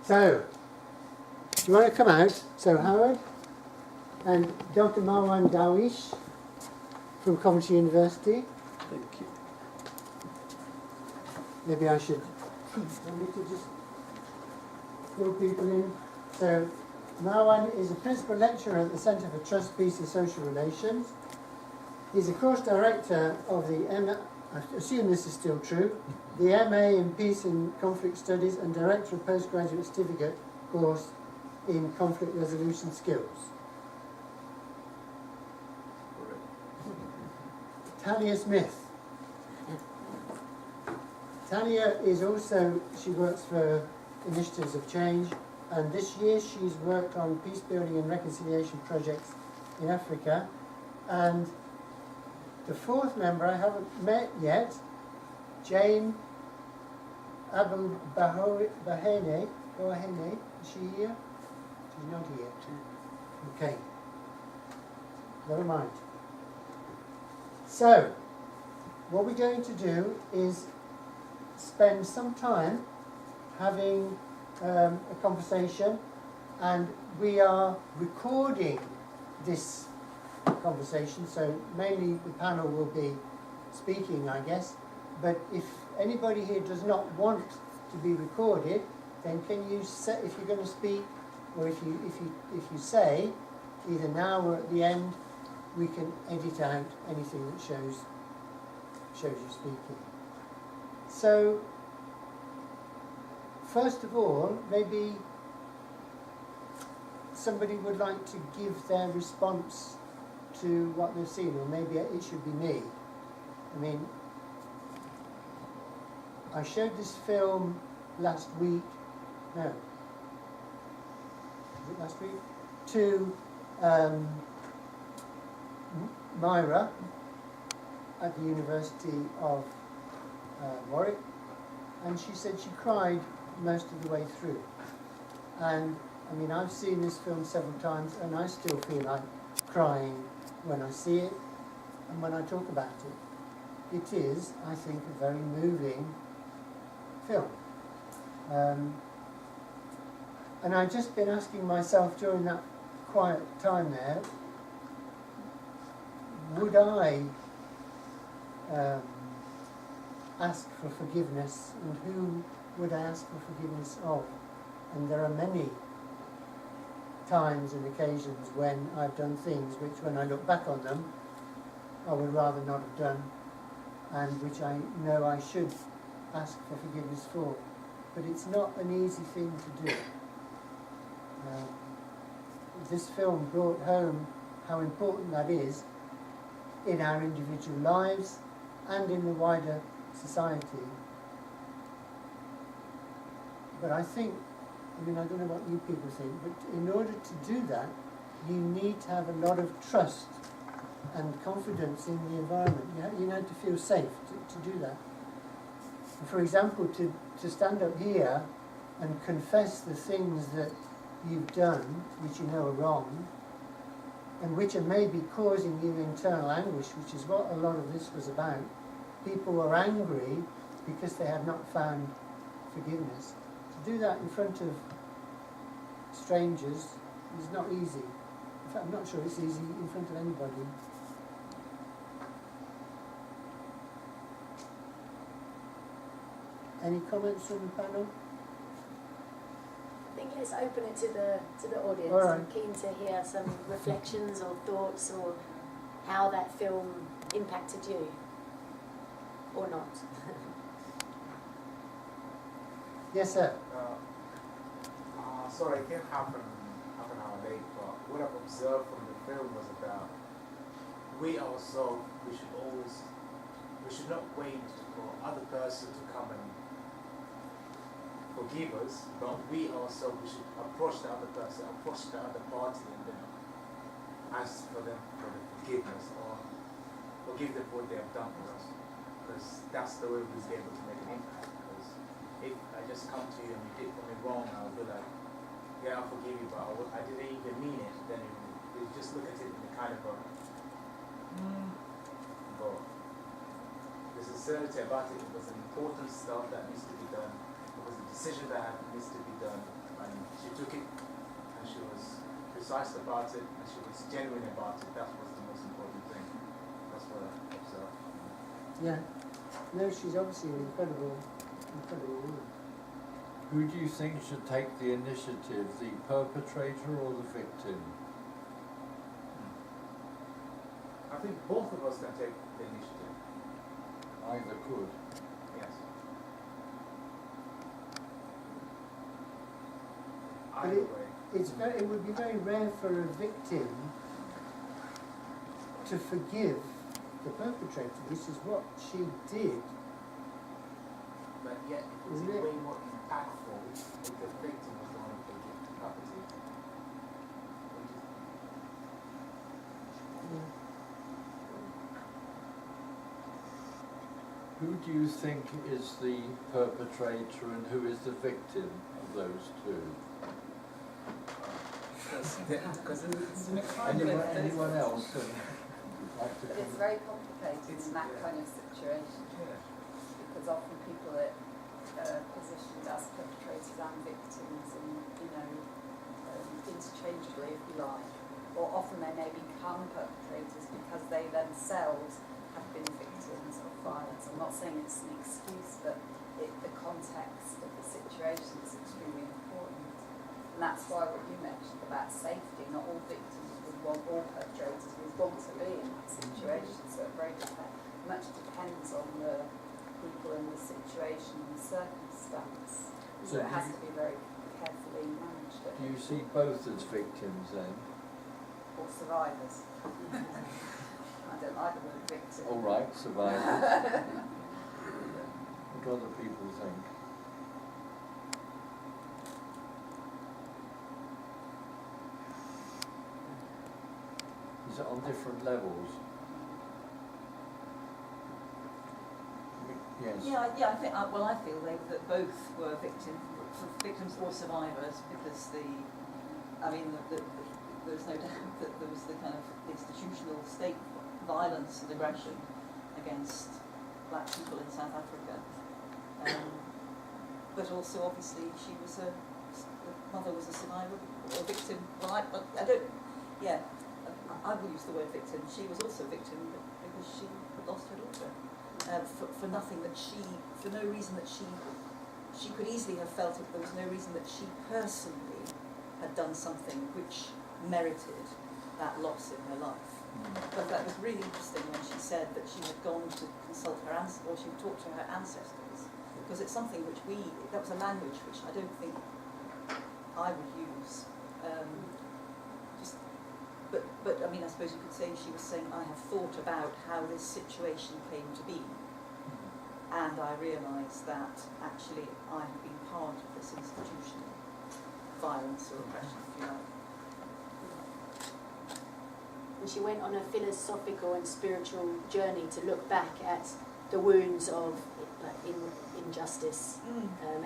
So, do you want to come out? So Howard and Dr. Marwan Darweish from Coventry University. Thank you. Maybe I should want me to just fill people in. So Marwan is a principal lecturer at the Centre for Trust, Peace and Social Relations. He's a course director of the I assume this is still true, the MA in Peace and Conflict Studies and director of postgraduate certificate course in conflict resolution skills. Talia Smith. Talia is also, she works for Initiatives of Change, and this year she's worked on peace building and reconciliation projects in Africa. And the fourth member I haven't met yet, Jane Abu Bahene, is she here? She's not here. Okay. Never mind. So, what we're going to do is spend some time having a conversation, and we are recording this conversation, so mainly the panel will be speaking, I guess, but if anybody here does not want to be recorded, then can you say, if you're going to speak, or if you say, either now or at the end, we can edit out anything that shows you speaking. So, first of all, maybe somebody would like to give their response to what they've seen, or maybe it should be me. I mean, I showed this film last week, no, was it last week? To Myra at the University of Warwick, and she said she cried most of the way through. And I mean, I've seen this film several times, and I still feel like crying when I see it and when I talk about it. It is, I think, a very moving film. And I've just been asking myself during that quiet time there, would I ask for forgiveness, and who would I ask for forgiveness of? And there are many times and occasions when I've done things which, when I look back on them, I would rather not have done, and which I know I should ask for forgiveness for. But it's not an easy thing to do. This film brought home how important that is in our individual lives and in the wider society. But I think, I mean, I don't know what you people think, but in order to do that, you need to have a lot of trust and confidence in the environment. You know, to feel safe to do that. For example, to stand up here and confess the things that you've done, which you know are wrong, and which are maybe causing you internal anguish, which is what a lot of this was about. People were angry because they had not found forgiveness. To do that in front of strangers is not easy. In fact, I'm not sure it's easy in front of anybody. Any comments from the panel? I think let's open it to the audience. All right. I'm keen to hear some reflections or thoughts, or how that film impacted you, or not. Yes, sir. Sorry, I came half an hour late, but what I've observed from the film was about we ourselves, we should not wait for other person to come and forgive us, but we ourselves, we should approach the other person, approach the other party, and then ask for them for the forgiveness, or forgive them for what they have done for us, because that's the way we'll be able to make an impact. Because if I just come to you and you did something wrong, I'll be like, yeah, I'll forgive you, but I didn't even mean it. Then you just look at it in a kind of a, but the sincerity about it was an important stuff that needs to be done. It was a decision that needs to be done. and she took it, and she was precise about it, and she was genuine about it. That was the most important thing. That's what I observed. Yeah. No, she's obviously an incredible woman. Who do you think should take the initiative, the perpetrator or the victim? I think both of us can take the initiative. Either could. Yes. But Either way. it would be very rare for a victim to forgive the perpetrator. This is what she did. But yet, it was Really? way more impactful if the victim was the one who forgave the perpetrator. Who do you think is the perpetrator and who is the victim of those two? Because it's an exciting Anyone else would like to But it's very complicated in that kind of situation, because often people are positioned as perpetrators and victims, and interchangeably, if you like. Or often they may become perpetrators because they themselves have been victims of violence. I'm not saying it's an excuse, but the context of the situation is extremely important. And that's why what you mentioned about safety, not all victims would want, all perpetrators would want to be in that situation, so it very much depends on the people and the situation and the circumstance. So it has to be very carefully managed. Do you see both as victims then? Or survivors. I don't like the word victim. All right, survivors. What do other people think? Is it on different levels? Yes. Yeah, I think. Well, I feel that both were victims or survivors, because there's no doubt that there was the kind of institutional state violence and aggression against black people in South Africa. But also, obviously, the mother was a survivor or a victim. Well, I don't. Yeah, I will use the word victim. She was also a victim because she had lost her daughter. For nothing that for no reason that she could easily have felt it. There was no reason that she personally had done something which merited that loss in her life. But that was really interesting when she said that she had gone to consult her ancestors, or she would talk to her ancestors, because it's something which that was a language which I don't think I would use. But I mean, I suppose you could say she was saying, I have thought about how this situation came to be, and I realised that actually I have been part of this institutional violence or oppression, if you like. And she went on a philosophical and spiritual journey to look back at the wounds of injustice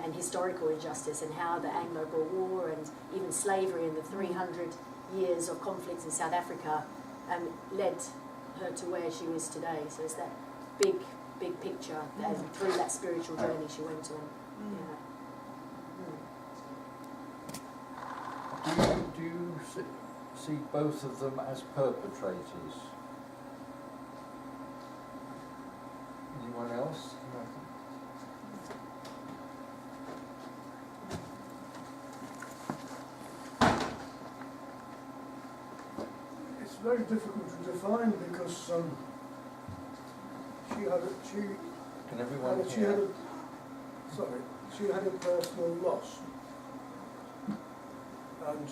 and historical injustice, and how the Anglo-Boer War and even slavery and the 300 years of conflict in South Africa led her to where she is today. So it's that big picture that through that spiritual journey she went on. Yeah. Do you see both of them as perpetrators? Anyone else? It's very difficult to define because Can everyone she hear? had a personal loss, and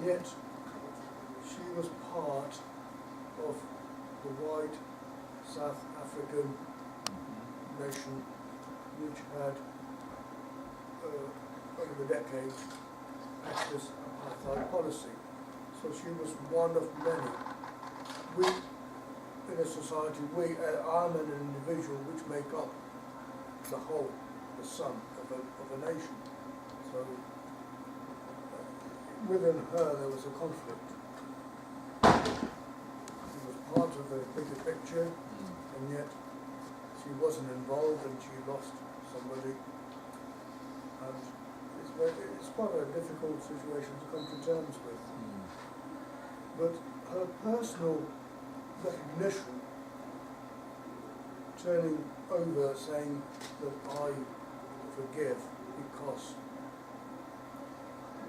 yet she was part of the white South African nation, which had over the decades practiced apartheid policy. So she was one of many. We, in a society, I'm an individual which make up the whole, the sum of a nation. So within her there was a conflict. She was part of the bigger picture, and yet she wasn't involved, and she lost somebody. And it's quite a difficult situation to come to terms with. Mm. But her personal recognition, turning over saying that I forgive because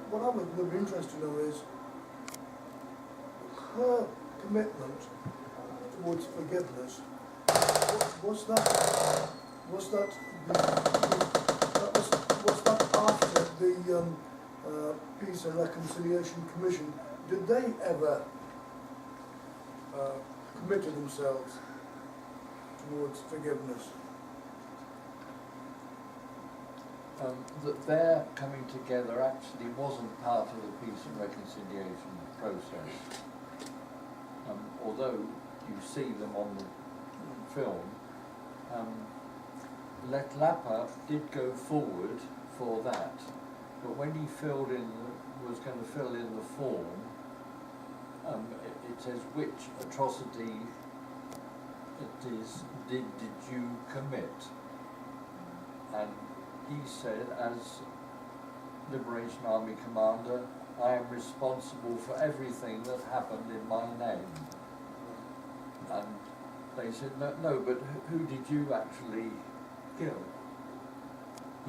what I would be interested to know is her commitment towards forgiveness. Was that after the Peace and Reconciliation Commission? Did they ever commit to themselves towards forgiveness? That their coming together actually wasn't part of the peace and reconciliation process. Although you see them on the film, Lapa did go forward for that, but when he was going to fill in the form, it says which atrocity did you commit, and he said, as Liberation Army Commander, I am responsible for everything that happened in my name. And they said, no, but who did you actually kill?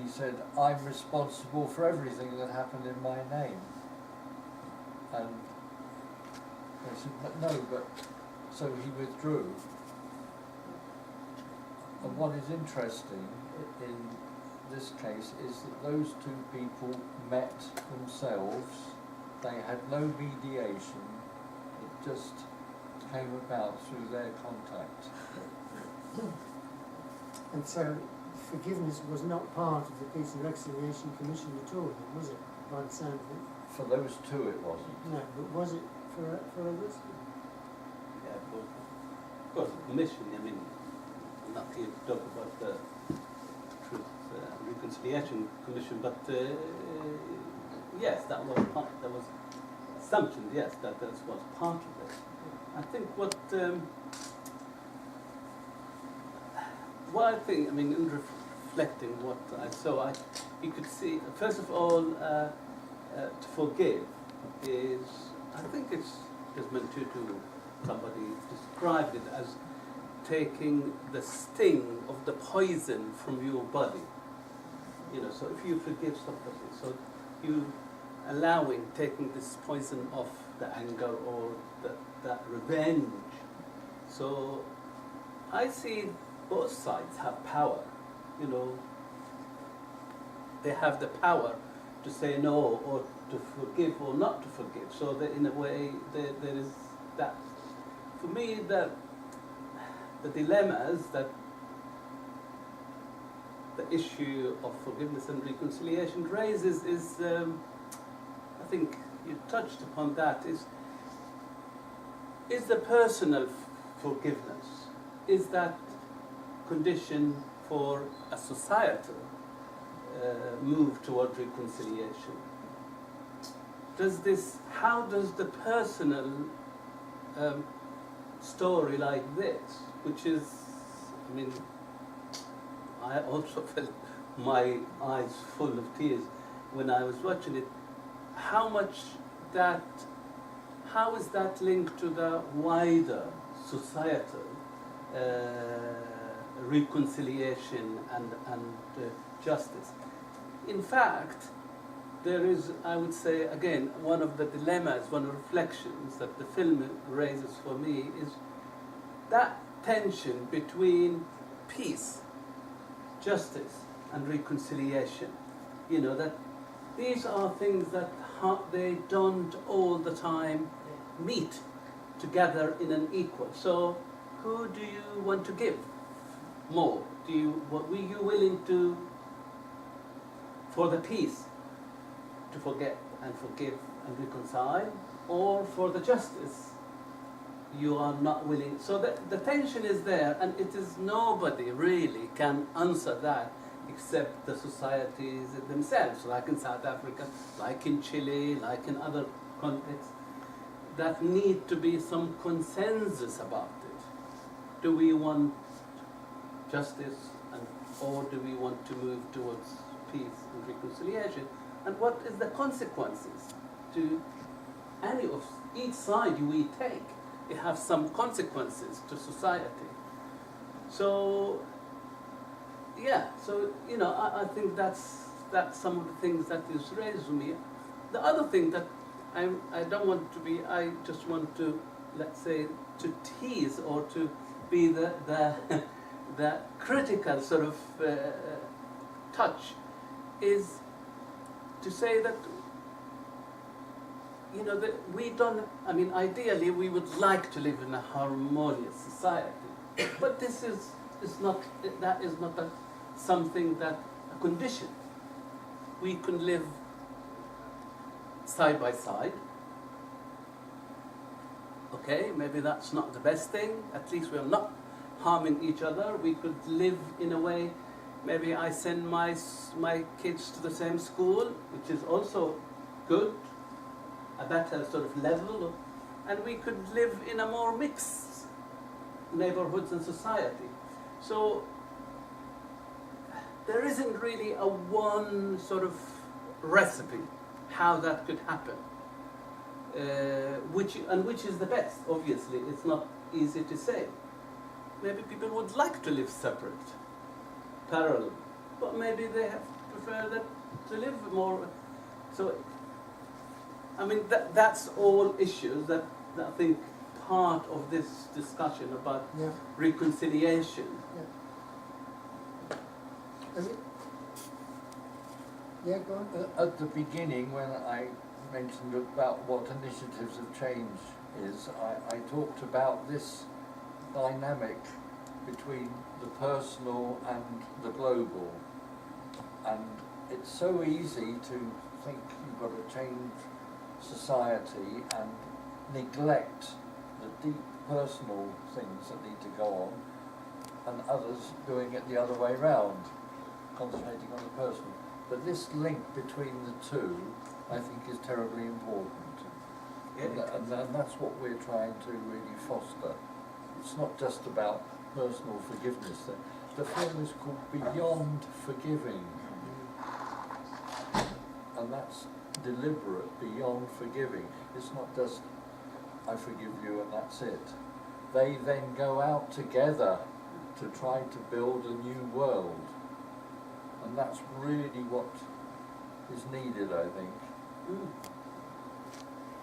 He said, I'm responsible for everything that happened in my name. And they said, no, but so he withdrew. And what is interesting in this case is that those two people met themselves. They had no mediation. It just came about through their contact. And so forgiveness was not part of the Peace and Reconciliation Commission at all, then, was it, by the sound of it? For those two it wasn't. No, but was it for others? Yeah, of course, the commission, I mean, I'm not here to talk about the Truth and Reconciliation Commission, but yes, that was part, there was assumption, yes, that was part of it. I think what I think, I mean, in reflecting what I saw, you could see, first of all, to forgive is, I think it's Desmond Tutu, somebody described it as taking the sting of the poison from your body. You know, so if you forgive somebody, so you taking this poison off the anger or that revenge. So I see both sides have power, you know. They have the power to say no or to forgive or not to forgive. So that in a way there is that. For me, the dilemmas that the issue of forgiveness and reconciliation raises is, I think you touched upon that, is the personal forgiveness, is that condition for a societal move toward reconciliation? How does the personal story like this, which is, I mean, I also felt my eyes full of tears when I was watching it, how is that linked to the wider societal reconciliation and justice? In fact, there is, I would say, again, one of the dilemmas, one of the reflections that the film raises for me is that tension between peace, justice, and reconciliation. You know, that these are things that they don't all the time meet together in an equal. So, who do you want to give more? Were you willing to, for the peace, to forget and forgive and reconcile, or for the justice, you are not willing? So the tension is there, and it is nobody really can answer that except the societies themselves, like in South Africa, like in Chile, like in other contexts, that need to be some consensus about it. Do we want justice, or do we want to move towards peace and reconciliation? and what is the consequences to each side we take. It has some consequences to society. So, yeah, so, you know, I think that's some of the things that is raised to me. The other thing that I don't want to be, I just want to, let's say, to tease or to be the the critical sort of touch is to say that, you know, that we don't, I mean, ideally we would like to live in a harmonious society, but this is not, that is not something that, a condition. We can live side by side. Okay, maybe that's not the best thing. At least we're not harming each other. We could live in a way, maybe I send my kids to the same school, which is also good, a better sort of level, and we could live in a more mixed neighborhoods and society. So there isn't really a one sort of recipe how that could happen. Which is the best? Obviously, it's not easy to say. Maybe people would like to live separate, parallel, but maybe they prefer that to live more. So, I mean, that's all issues that I think part of this discussion about reconciliation. Yeah, go on. At the beginning, when I mentioned about what initiatives of change is, I talked about this dynamic between the personal and the global. And it's so easy to think you've got to change society and neglect the deep personal things that need to go on, and others doing it the other way round, concentrating on the personal. But this link between the two, I think, is terribly important. And that's what we're trying to really foster. It's not just about personal forgiveness. The film is called Beyond Forgiving. And that's deliberate, beyond forgiving. It's not just, I forgive you and that's it. They then go out together to try to build a new world. And that's really what is needed, I think.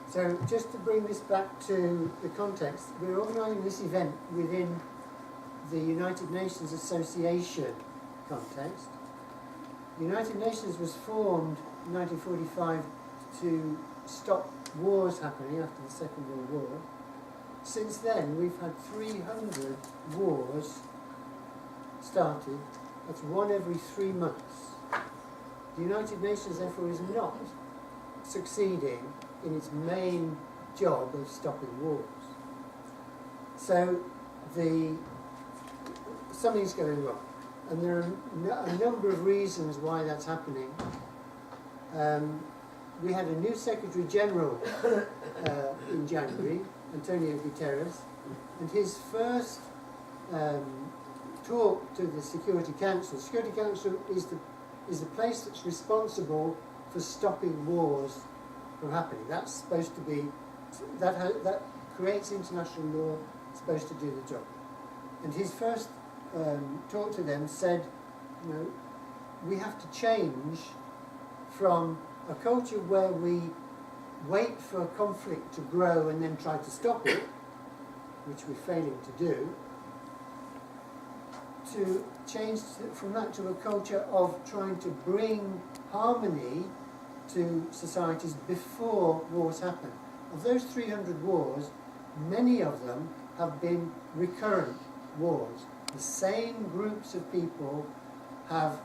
So just to bring this back to the context, we're organising this event within the United Nations Association context. The United Nations was formed in 1945 to stop wars happening after the Second World War. Since then, we've had 300 wars started. That's one every 3 months. The United Nations, therefore, is not succeeding in its main job of stopping wars. So something's going wrong. And there are a number of reasons why that's happening. We had a new Secretary General in January, Antonio Guterres, and his first talk to the Security Council. The Security Council is the place that's responsible for stopping wars from happening. That's supposed to be, that creates international law, it's supposed to do the job. And his first talk to them said, you know, we have to change from a culture where we wait for conflict to grow and then try to stop it, which we're failing to do, to change from that to a culture of trying to bring harmony to societies before wars happen. Of those 300 wars, many of them have been recurrent wars. The same groups of people have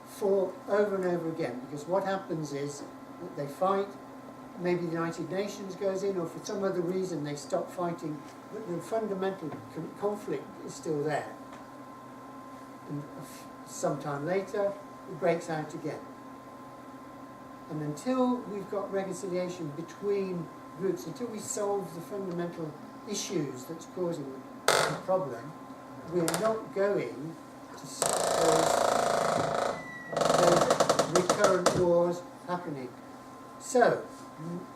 fought over and over again, because what happens is that they fight, maybe the United Nations goes in, or for some other reason they stop fighting, but the fundamental conflict is still there. And sometime later, it breaks out again. And until we've got reconciliation between groups, until we solve the fundamental issues that's causing the problem, we're not going to stop those recurrent wars happening. So,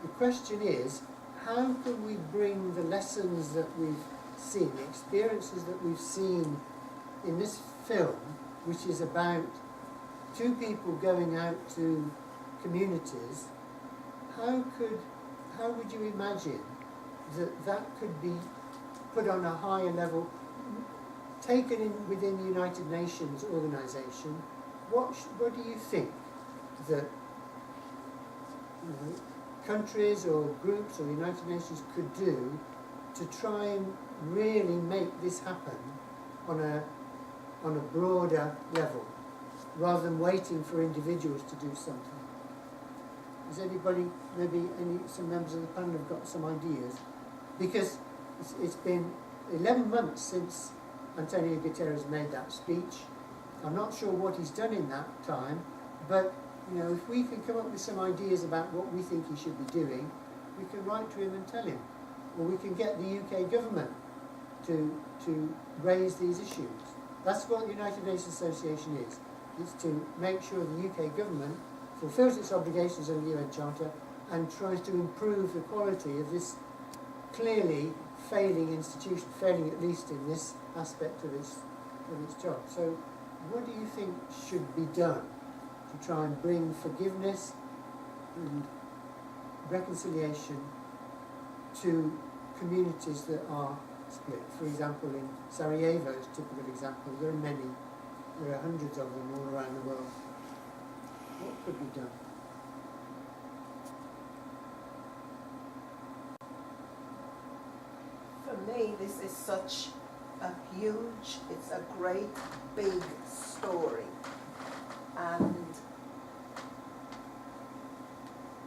the question is, how can we bring the lessons that we've seen, the experiences that we've seen in this film, which is about two people going out to communities, how would you imagine that could be put on a higher level, taken in within the United Nations organisation? What do you think that countries or groups or the United Nations could do to try and really make this happen on a broader level, rather than waiting for individuals to do something? Has anybody, maybe some members of the panel have got some ideas? Because it's been 11 months since Antonio Guterres made that speech. I'm not sure what he's done in that time, but if we can come up with some ideas about what we think he should be doing, we can write to him and tell him. Or we can get the UK government to raise these issues. That's what the United Nations Association is. It's to make sure the UK government fulfills its obligations under the UN Charter and tries to improve the quality of this clearly failing institution, failing at least in this aspect of its job. So what do you think should be done to try and bring forgiveness and reconciliation to communities that are split? For example, in Sarajevo is a typical example. There are many, there are hundreds of them all around the world. What could be done? For me, this is such a huge, it's a great big story. And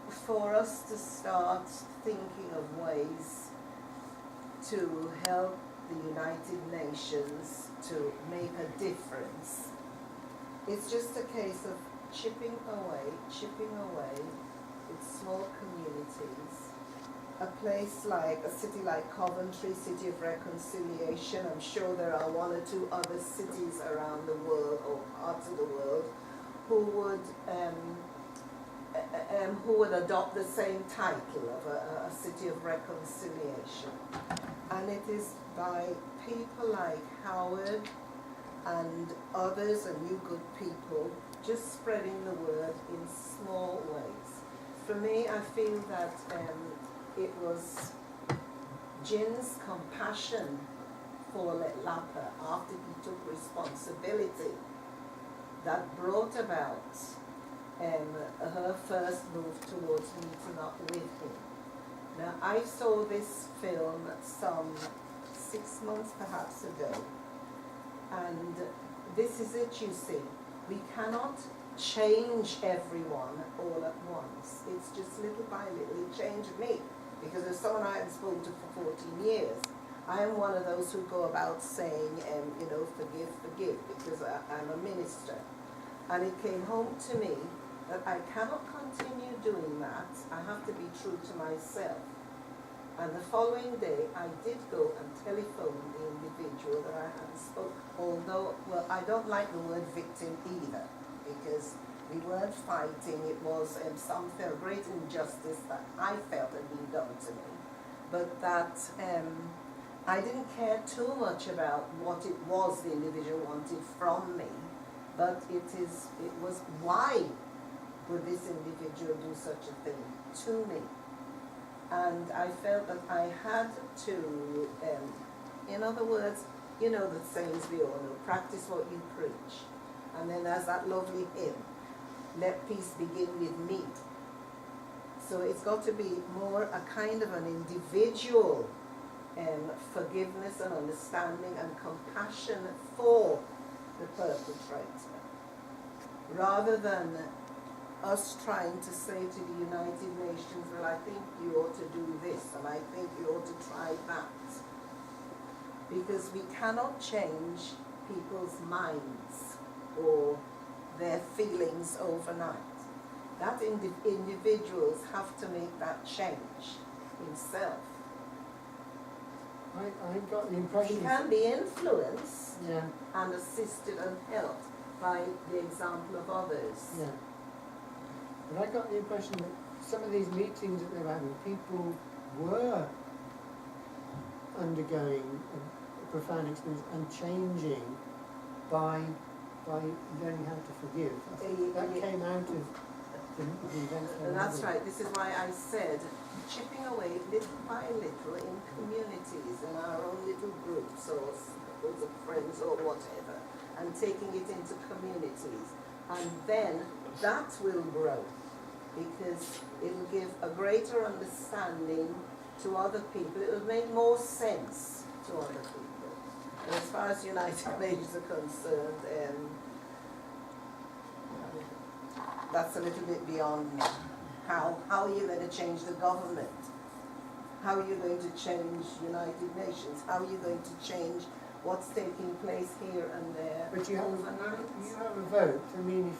for us to start thinking of ways to help the United Nations to make a difference, it's just a case of chipping away with small communities. A place like, a city like Coventry, City of Reconciliation, I'm sure there are one or two other cities around the world or parts of the world who would adopt the same title of a City of Reconciliation. And it is by people like Howard and others and you good people just spreading the word in small ways. For me, I feel that it was Jin's compassion for Letlapa after he took responsibility that brought about her first move towards meeting up with him. Now, I saw this film some 6 months perhaps ago, and this is it, you see. We cannot change everyone all at once. It's just little by little. It changed me, because as someone I hadn't spoken to for 14 years, I am one of those who go about saying, forgive, because I'm a minister. And it came home to me that I cannot continue doing that. I have to be true to myself. And the following day, I did go and telephone the individual that I had spoken. Although, well, I don't like the word victim either, because we weren't fighting. It was some felt great injustice that I felt had been done to me. But that I didn't care too much about what it was the individual wanted from me, but it was why would this individual do such a thing to me? And I felt that I had to, in other words, you know the sayings we all know, practice what you preach. And then there's that lovely hymn, let peace begin with me. So it's got to be more a kind of an individual forgiveness and understanding and compassion for the perpetrator, rather than us trying to say to the United Nations, well, I think you ought to do this, and I think you ought to try that. Because we cannot change people's minds or their feelings overnight. That individuals have to make that change himself. I got the impression... He can be influenced Yeah. and assisted and helped by the example of others. Yeah. But I got the impression that some of these meetings that they were having, people were undergoing a profound experience and changing by learning how to forgive. I think that came out of the events. And that's right. This is why I said chipping away little by little in communities, in our own little groups or circles of friends or whatever, and taking it into communities. And then that will grow, because it will give a greater understanding to other people. It will make more sense to other people. And as far as United Nations are concerned, that's a little bit beyond me. How are you going to change the government? How are you going to change United Nations? How are you going to change what's taking place here and there? But you have a vote. I mean,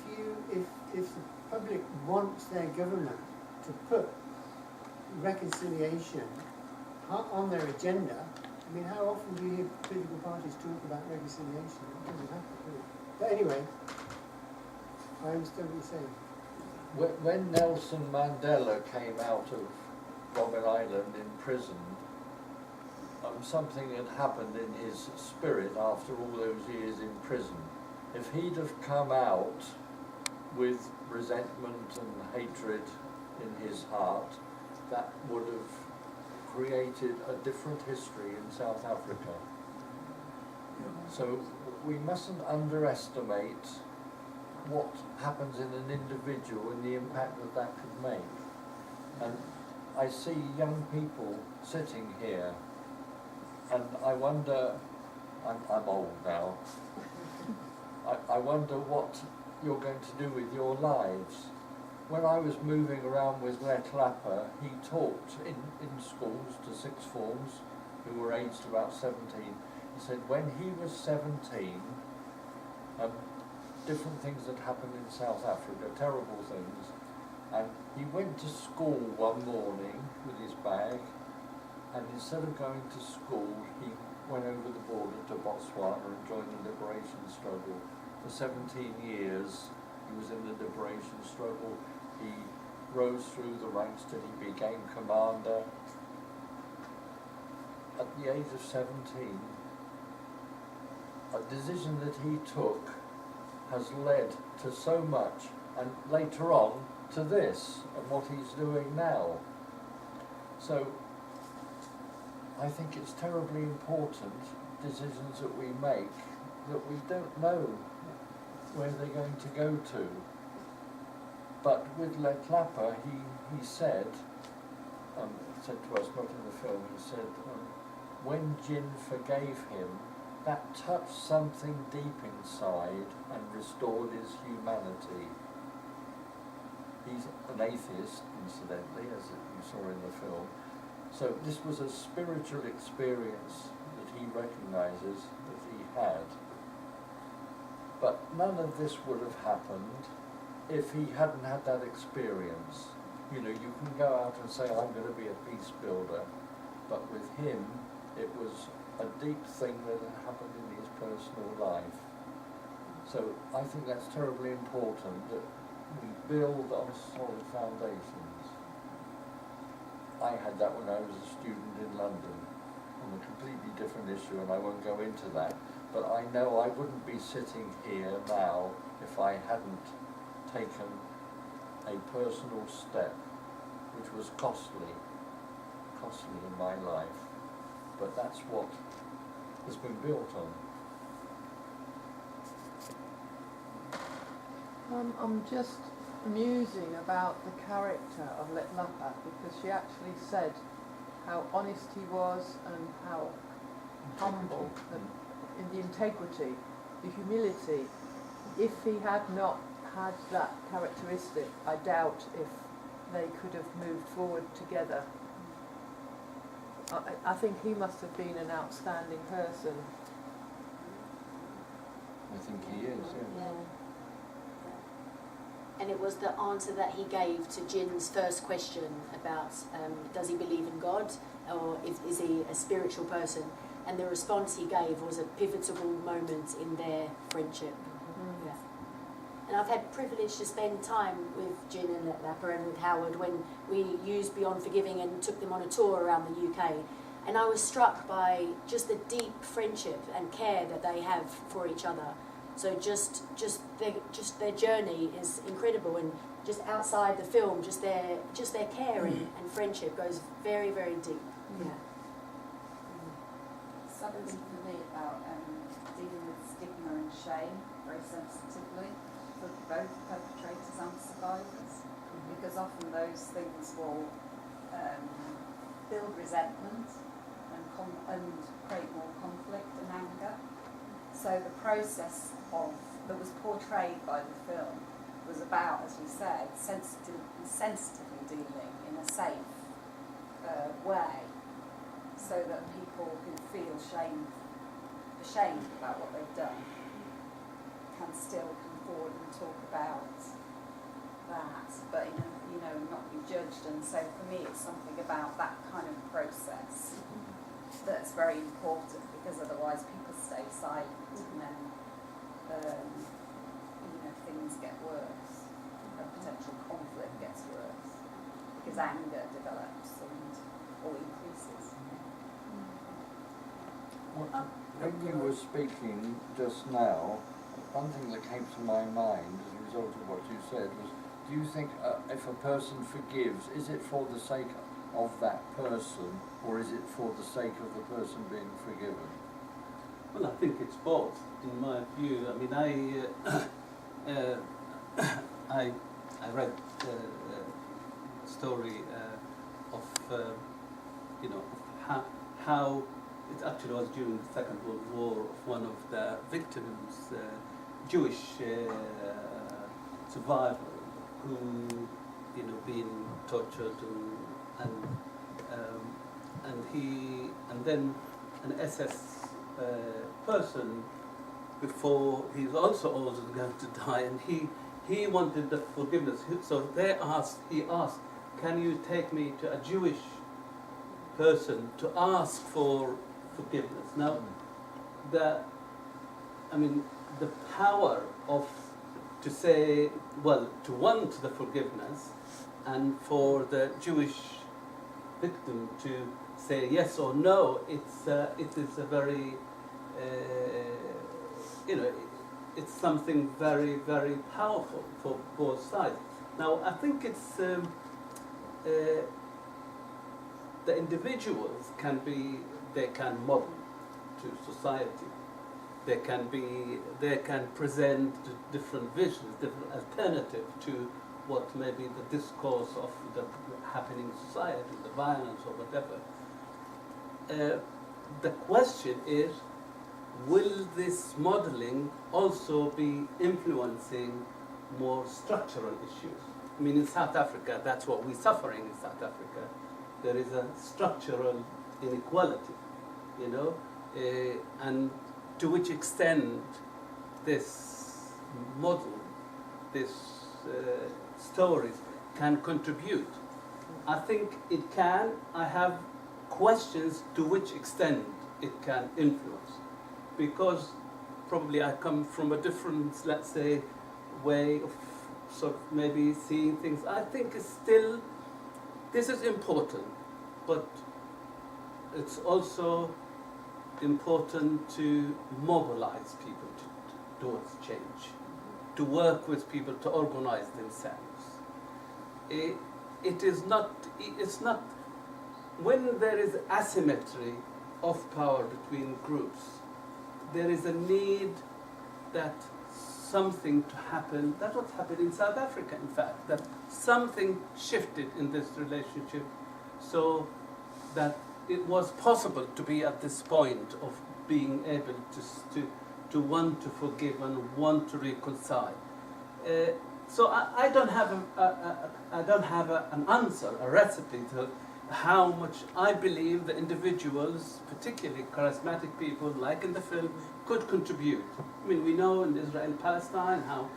if the public wants their government to put reconciliation on their agenda, I mean, how often do you hear political parties talk about reconciliation? It doesn't happen, does it? But anyway, I understand what you're saying. When Nelson Mandela came out of Robben Island in prison, something had happened in his spirit after all those years in prison. If he'd have come out with resentment and hatred in his heart, that would have created a different history in South Africa. So we mustn't underestimate what happens in an individual and the impact that that could make. And I see young people sitting here, and I wonder, I'm old now, I wonder what you're going to do with your lives. When I was moving around with Les Clapper, he taught in schools to sixth forms who were aged about 17. He said when he was 17, different things had happened in South Africa, terrible things, and he went to school one morning with his bag, and instead of going to school, he went over the border to Botswana and joined the liberation struggle. For 17 years, he was in the liberation struggle. He rose through the ranks till he became commander. At the age of 17, a decision that he took has led to so much, and later on to this, and what he's doing now. So I think it's terribly important, decisions that we make, that we don't know where they're going to go to. But with Les Clapper, he said to us, not in the film, he said, when Jin forgave him, that touched something deep inside and restored his humanity. He's an atheist, incidentally, as you saw in the film. So this was a spiritual experience that he recognises that he had. But none of this would have happened if he hadn't had that experience. You know, you can go out and say, I'm going to be a peace builder, but with him, it was a deep thing that had happened in his personal life. So I think that's terribly important, that we build on solid foundations. I had that when I was a student in London on a completely different issue, and I won't go into that, but I know I wouldn't be sitting here now if I hadn't taken a personal step which was costly in my life, but that's what has been built on. I'm just musing about the character of Les Clapper, because she actually said how honest he was and how humble, and in the integrity, the humility. If he had not had that characteristic, I doubt if they could have moved forward together. I think he must have been an outstanding person. I think he is, yeah. And it was the answer that he gave to Jin's first question about does he believe in God, or is he a spiritual person? And the response he gave was a pivotal moment in their friendship. Yeah. And I've had privilege to spend time with Jin and Lapper and with Howard when we used Beyond Forgiving and took them on a tour around the UK. And I was struck by just the deep friendship and care that they have for each other. So just their journey is incredible, and just outside the film, just their care and friendship goes very, very deep. Yeah. Something for me about dealing with stigma and shame very sensitively for both perpetrators and survivors, because often those things will build resentment and create more conflict and anger. So the process that was portrayed by the film was about, as we said, sensitively dealing in a safe way, so that people who feel ashamed about what they've done can still come forward and talk about that, but not be judged. And so for me, it's something about that kind of process that's very important, because otherwise people stay silent and then things get worse, and potential conflict gets worse because anger develops or increases. When you were speaking just now, one thing that came to my mind as a result of what you said was, do you think if a person forgives, is it for the sake of that person, or is it for the sake of the person being forgiven? Well, I think it's both, in my view. I mean, I read a story of how it actually was during the Second World War, of one of the victims, Jewish survivor, who been tortured and then an SS person before he's also going to die, and he wanted the forgiveness. So he asked, can you take me to a Jewish person to ask for forgiveness? Now, the power of to say, well, to want the forgiveness, and for the Jewish victim to say yes or no, it is a very, it's something very, very powerful for both sides. Now, I think it's the individuals they can model to society. They can present different visions, different alternative to what may be the discourse of the happening society, the violence or whatever. The question is, will this modeling also be influencing more structural issues? I mean, in South Africa, that's what we're suffering in South Africa. There is a structural inequality, and to which extent this model, this stories can contribute. I think it can. I have questions to which extent it can influence, because probably I come from a different, let's say, way of sort of maybe seeing things. I think it's still, this is important, but it's also important to mobilize people towards change, to work with people to organize themselves. It's not, when there is asymmetry of power between groups, there is a need that something to happen. That's what happened in South Africa, in fact, that something shifted in this relationship so that it was possible to be at this point of being able to want to forgive and want to reconcile. So I don't have an answer, a recipe to how much I believe the individuals, particularly charismatic people, like in the film, could contribute. I mean, we know in Israel-Palestine how,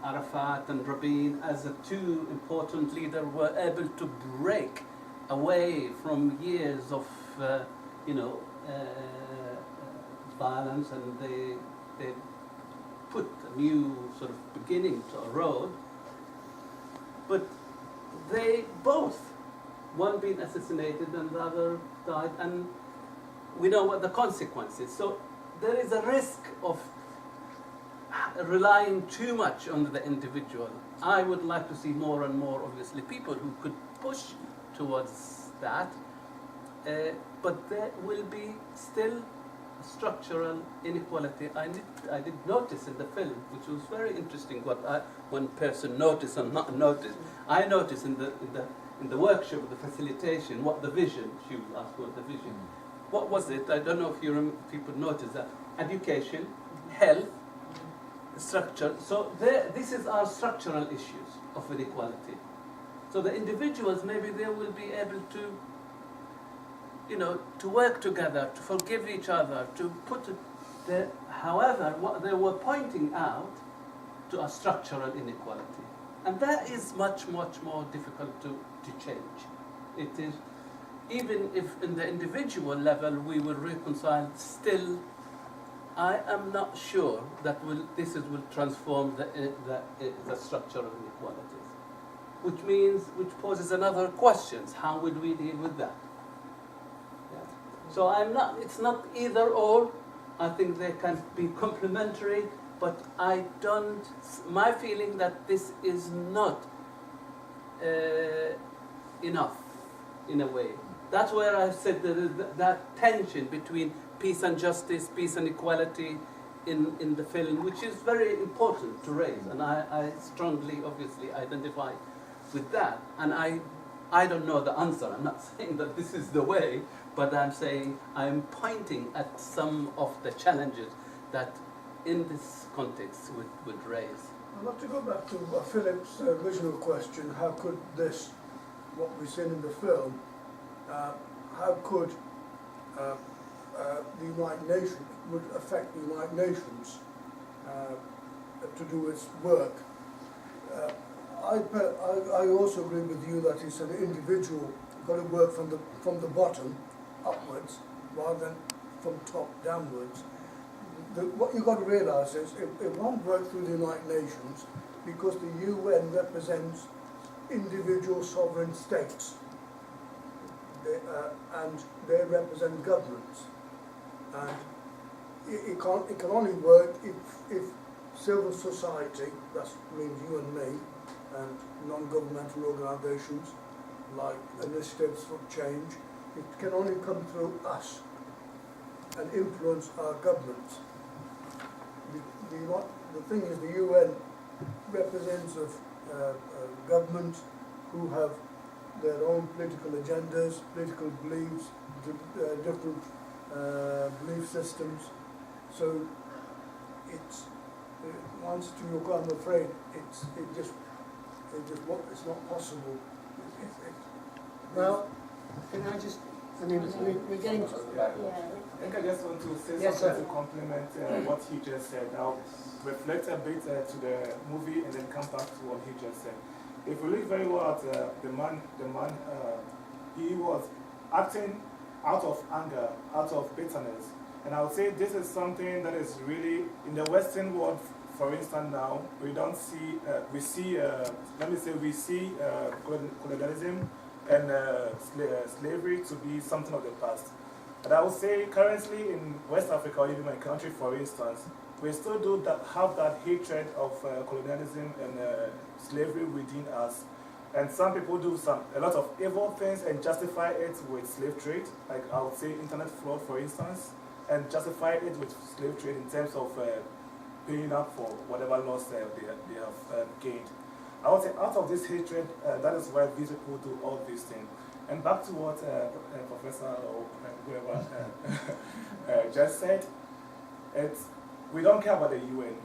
Arafat and Rabin, as the two important leaders, were able to break away from years of, violence, and they put a new sort of beginning to a road. But they both, one being assassinated and the other died, and we know what the consequences. So there is a risk of relying too much on the individual. I would like to see more and more, obviously, people who could push towards that, but there will be still structural inequality. I did notice in the film, which was very interesting, what one person noticed and not noticed. I noticed in the workshop of the facilitation what the vision, she was asked what the vision. What was it? I don't know if people noticed that. Education, health, structure. So this is our structural issues of inequality. So the individuals, maybe they will be able to, to work together, to forgive each other, to put it there. However, what they were pointing out to a structural inequality. And that is much, much more difficult to change. It is, even if in the individual level we will reconcile, still I am not sure that will transform the structural inequalities, which poses another questions. How would we deal with that? Yeah. So it's not either or. I think they can be complementary, but my feeling that this is not enough in a way. That's where I said that tension between peace and justice, peace and equality in the film, which is very important to raise, and I strongly, obviously, identify with that. And I don't know the answer. I'm not saying that this is the way, but I'm saying I'm pointing at some of the challenges that in this context would raise. I'd like to go back to Philip's original question, how could this, what we've seen in the film, how could the United Nations, would affect the United Nations to do its work? I also agree with you that it's an individual got to work from the bottom upwards rather than from top downwards. What you've got to realise is it won't work through the United Nations because the UN represents individual sovereign states, and they represent governments. And it can only work if civil society, that means you and me, and non-governmental organisations like Initiatives for Change, it can only come through us and influence our governments. The thing is, the UN represents governments who have their own political agendas, political beliefs, different belief systems. So once to your I'm afraid it's not possible. Well, can I just? I mean, we're getting. I think I just want to say Yes, something sir. to complement what he just said. I'll reflect a bit to the movie and then come back to what he just said. If we look very well at the man, he was acting out of anger, out of bitterness. And I would say this is something that is really, in the Western world, for instance now, we don't see, we see colonialism and slavery to be something of the past. But I would say currently in West Africa, or even my country for instance, we still do have that hatred of colonialism and slavery within us. And some people do a lot of evil things and justify it with slave trade, like I would say internet fraud for instance, and justify it with slave trade in terms of paying up for whatever loss they have gained. I would say out of this hatred, that is why these people do all these things. And back to what Professor or whoever just said, we don't care about the UN.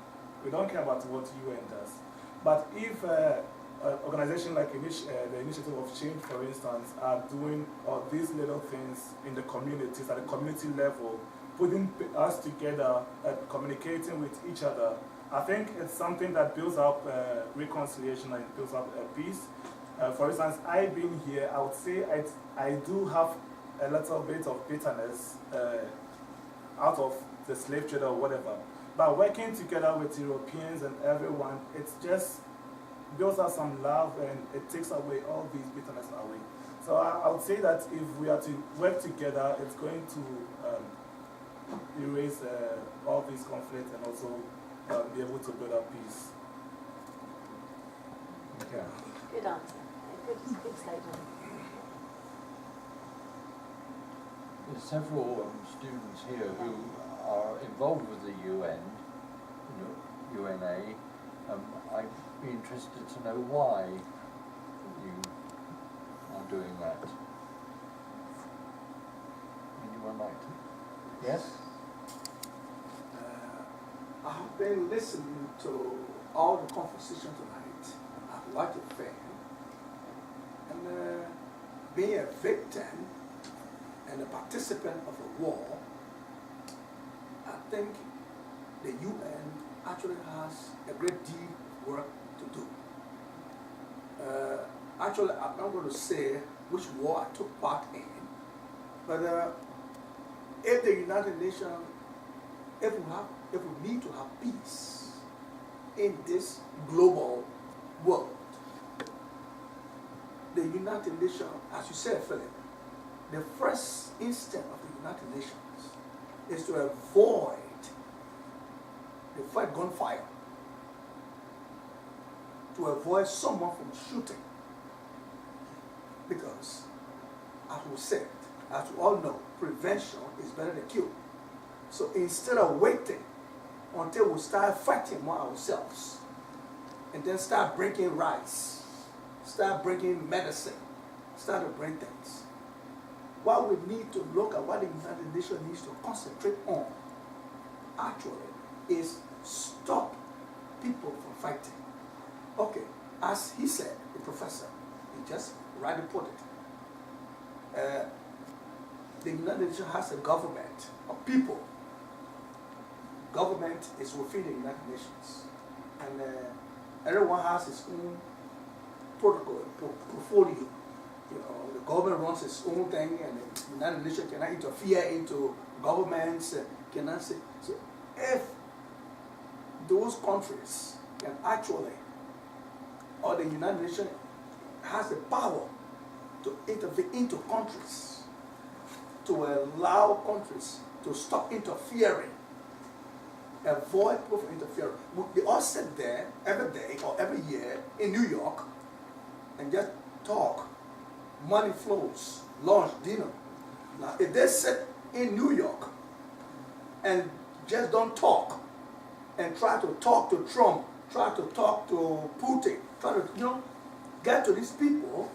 We don't care about what UN does. But if an organization like the Initiative of Change, for instance, are doing all these little things in the communities, at the community level, putting us together, communicating with each other, I think it's something that builds up reconciliation and builds up peace. For instance, I being here, I would say I do have a little bit of bitterness out of the slave trade or whatever. by working together with Europeans and everyone, it's just builds up some love and it takes away all these bitterness away. So I would say that if we are to work together, it's going to erase all these conflicts and also be able to build up peace. Okay. Good answer. Good statement. There's several students here who are involved with the UN, UNA. I'd be interested to know why you are doing that. Anyone like to? Yes? I've been listening to all the conversation tonight. I've watched it fair. And being a victim and a participant of a war, I think the UN actually has a great deal of work to do. Actually, I'm not going to say which war I took part in, but if the United Nations, if we need to have peace in this global world, the United Nations, as you said, Philip, the first instinct of the United Nations is to avoid the fight gunfire, to avoid someone from shooting. Because, as we said, as we all know, prevention is better than cure. So instead of waiting until we start fighting among ourselves, and then start bringing rice, start bringing medicine, start to bring things, what we need to look at, what the United Nations needs to concentrate on, actually, is stop people from fighting. Okay, as he said, the professor, he just rightly put it. The United Nations has a government of people. Government is within the United Nations. And everyone has its own protocol, portfolio. You know, the government runs its own thing, and the United Nations cannot interfere into governments, cannot say. So if those countries can actually, or the United Nations has the power to intervene into countries, to allow countries to stop interfering, avoid people from interfering. They all sit there every day or every year in New York and just talk. Money flows, lunch, dinner. Now, if they sit in New York and just don't talk and try to talk to Trump, try to talk to Putin, try to, get to these people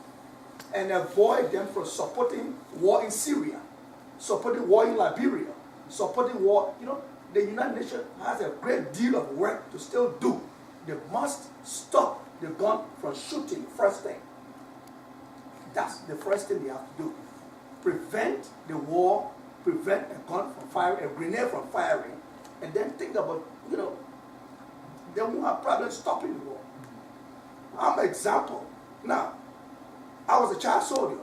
and avoid them from supporting war in Syria, supporting war in Liberia, supporting war, the United Nations has a great deal of work to still do. They must stop the gun from shooting first thing. That's the first thing they have to do. Prevent the war, prevent a gun from firing, a grenade from firing, and then think about, they won't have problems stopping the war. I'm an example. Now, I was a child soldier.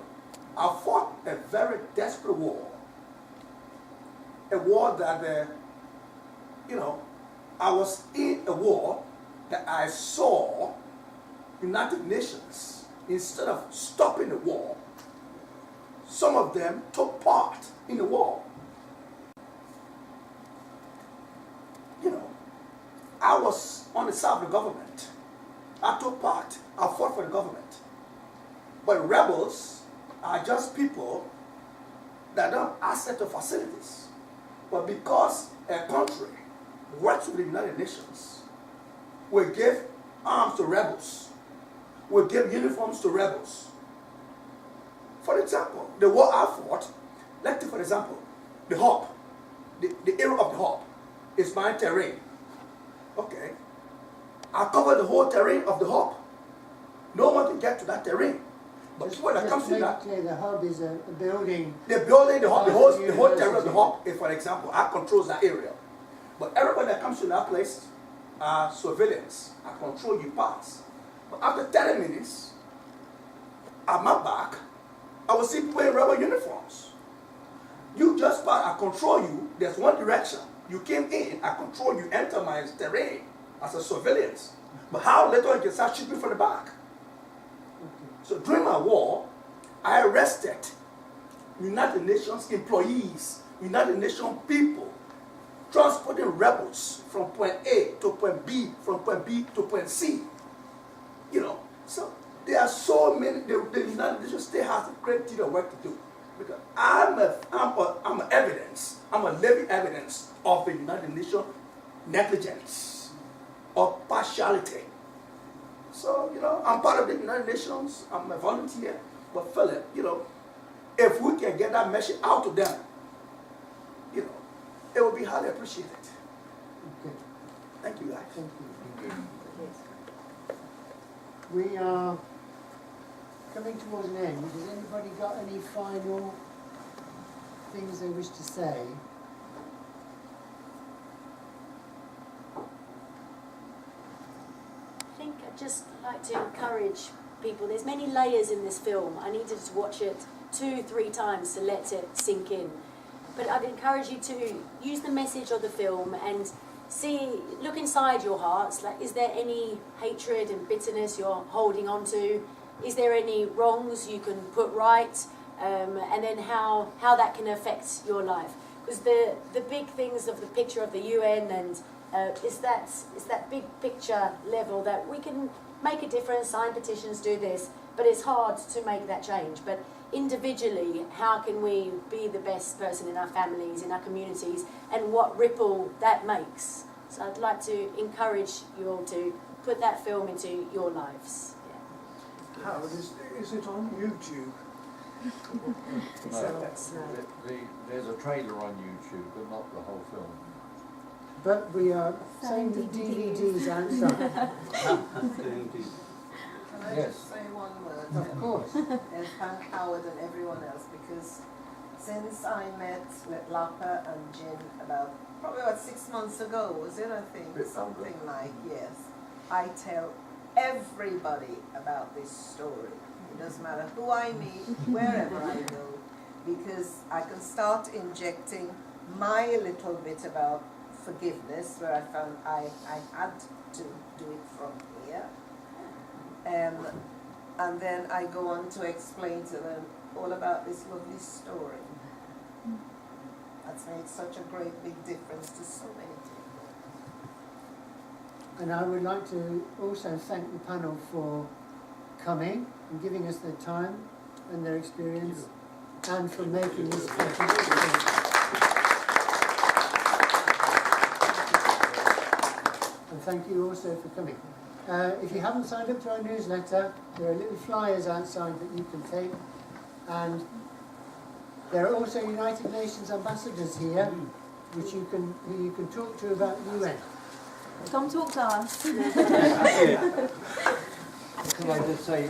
I fought a very desperate war. A war that, I was in a war that I saw United Nations, instead of stopping the war, some of them took part in the war. I was on the side of the government. I took part. I fought for the government. But rebels are just people that don't have access to facilities. But because a country works with the United Nations, we give arms to rebels. We give uniforms to rebels. For example, the war I fought, let's take for example, the hop, the area of the hop is my terrain. Okay. I cover the whole terrain of the hop. No one can get to that terrain. But when it comes to that, the hub is a building. the building, the whole terrain of the hop is, for example, I control that area. But everybody that comes to that place are civilians. I control you pass. But after 30 minutes, at my back, I will see people in rebel uniforms. You just pass, I control you, there's one direction. You came in, I control you, enter my terrain as a surveillance. But how later on you can start shooting from the back? So during my war, I arrested United Nations employees, United Nations people, transporting rebels from point A to point B, from point B to point C. You know, so there are so many, the United Nations still has a great deal of work to do. Because I'm evidence, I'm a living evidence of the United Nations negligence or partiality. So, you know, I'm part of the United Nations, I'm a volunteer, but Philip, you know, if we can get that message out to them, you know, it will be highly appreciated. Okay. Thank you, guys. Thank you. We are coming towards an end. Has anybody got any final things they wish to say? I think I'd just like to encourage people. There's many layers in this film. I needed to watch it 2-3 times to let it sink in. But I'd encourage you to use the message of the film and look inside your hearts. Like, is there any hatred and bitterness you're holding on to? Is there any wrongs you can put right? And then how that can affect your life. Because the big things of the picture of the UN and is that big picture level that we can make a difference, sign petitions, do this, but it's hard to make that change. But individually, how can we be the best person in our families, in our communities, and what ripple that makes? So I'd like to encourage you all to put that film into your lives. Yeah. Howard, is it on YouTube? There's a trailer on YouTube, but not the whole film. But we are saying the DVDs outside. Can I Yes. just say one word? Of course. And thank Howard and everyone else, because since I met with Lapa and Jin probably about 6 months ago, was it, I think? Bit Something longer. like, yes. I tell everybody about this story. It doesn't matter who I meet, wherever I go, because I can start injecting my little bit about forgiveness, where I found I had to do it from here. And then I go on to explain to them all about this lovely story. That's made such a great big difference to so many people. And I would like to also thank the panel for coming and giving us their time and their experience, and for making this contribution. And thank you also for coming. If you haven't signed up to our newsletter, there are little flyers outside that you can take, and there are also United Nations ambassadors here, who you can talk to about UN. Come talk to us. Can I just say,